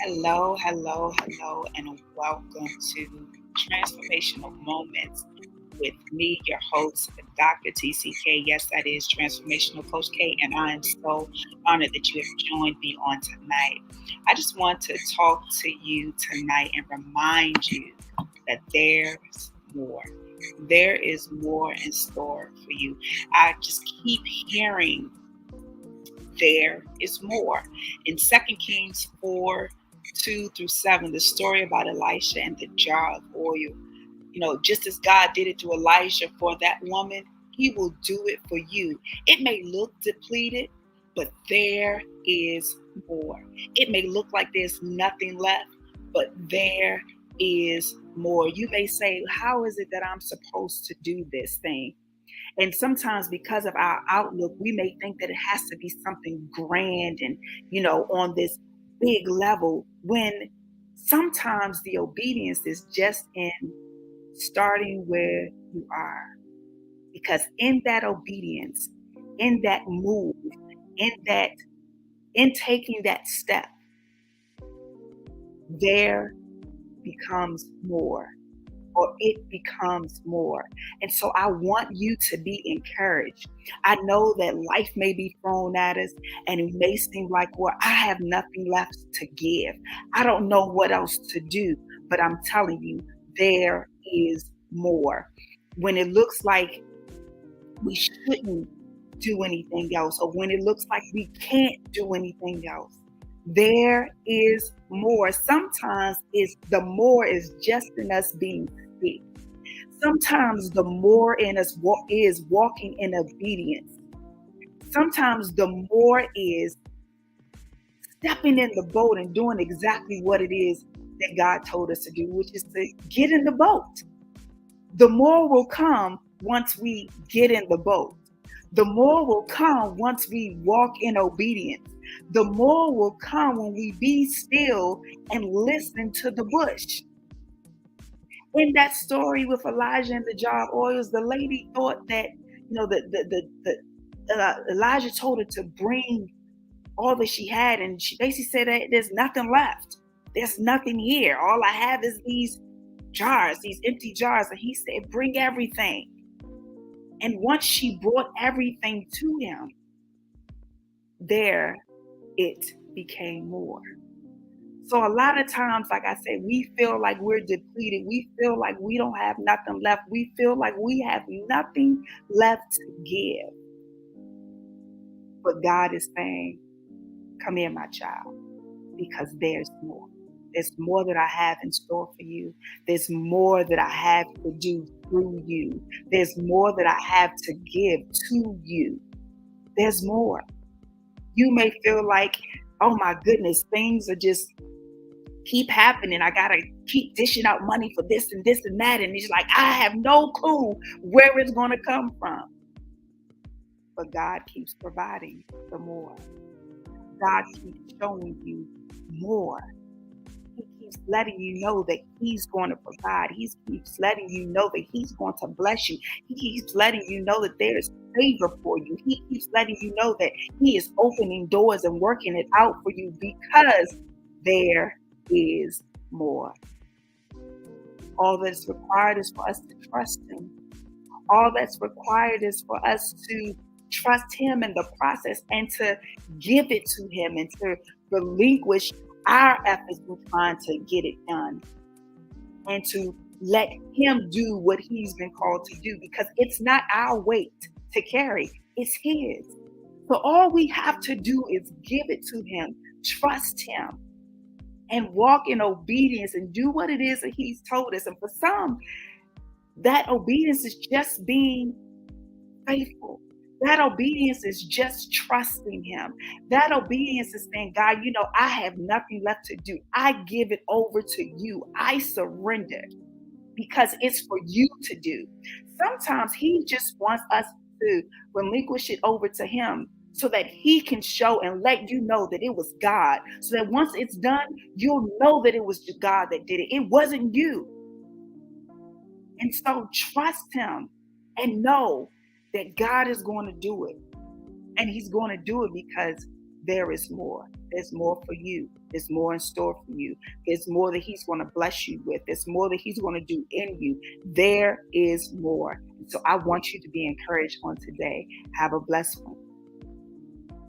Hello, and welcome to Transformational Moments with me, your host, Dr. TCK. Yes, that is Transformational Coach K, and I am so honored that you have joined me on tonight. I just want to talk to you tonight and remind you that there's more. There is more in store for you. I just keep hearing there is more. In 2 Kings 4, 2 through 7, the story about Elisha and the jar of oil. Just as God did it to Elijah for that woman, he will do it for you. It may look depleted, but there is more. It may look like there's nothing left, but there is more. You may say, how is it that I'm supposed to do this thing? And sometimes because of our outlook, we may think that it has to be something grand and, on this big level, when sometimes the obedience is just in starting where you are. Because in that obedience, in that move, in taking that step, there becomes more. Or it becomes more. And so I want you to be encouraged. I know that life may be thrown at us and it may seem like, well, I have nothing left to give. I don't know what else to do, but I'm telling you, there is more. When it looks like we shouldn't do anything else, or when it looks like we can't do anything else, there is more. Sometimes the more is just in us being still. Sometimes the more in us is walking in obedience. Sometimes the more is stepping in the boat and doing exactly what it is that God told us to do, which is to get in the boat. The more will come once we get in the boat. The more will come once we walk in obedience. The more will come when we be still and listen to the bush. In that story with Elijah and the jar of oils, the lady thought that, Elijah told her to bring all that she had, and she basically said that there's nothing left. There's nothing here. All I have is these jars, these empty jars. And he said, bring everything. And once she brought everything to him, there it became more. So a lot of times, like I said, we feel like we're depleted. We feel like we don't have nothing left. We feel like we have nothing left to give. But God is saying, come here, my child, because there's more. There's more that I have in store for you. There's more that I have to do through you. There's more that I have to give to you. There's more. You may feel like, oh my goodness, things are just keep happening. I got to keep dishing out money for this and this and that. And it's like, I have no clue where it's going to come from. But God keeps providing the more. God keeps showing you more. He keeps letting you know that he's going to provide. He keeps letting you know that he's going to bless you. He keeps letting you know that there is favor for you. He keeps letting you know that he is opening doors and working it out for you because there is more. All that's required is for us to trust him. All that's required is for us to trust him in the process and to give it to him and to relinquish our efforts in trying to get it done and to let him do what he's been called to do, because it's not our weight to carry, it's his. So all we have to do is give it to him, trust him, and walk in obedience and do what it is that he's told us. And for some, that obedience is just being faithful. That obedience is just trusting him. That obedience is saying, God, I have nothing left to do. I give it over to you. I surrender because it's for you to do. Sometimes he just wants us to relinquish it over to him so that he can show and let you know that it was God. So that once it's done, you'll know that it was God that did it. It wasn't you. And so trust him and know that God is going to do it. And he's going to do it because there is more. There's more for you. There's more in store for you. There's more that He's going to bless you with. There's more that He's going to do in you. There is more. So I want you to be encouraged on today. Have a blessed one.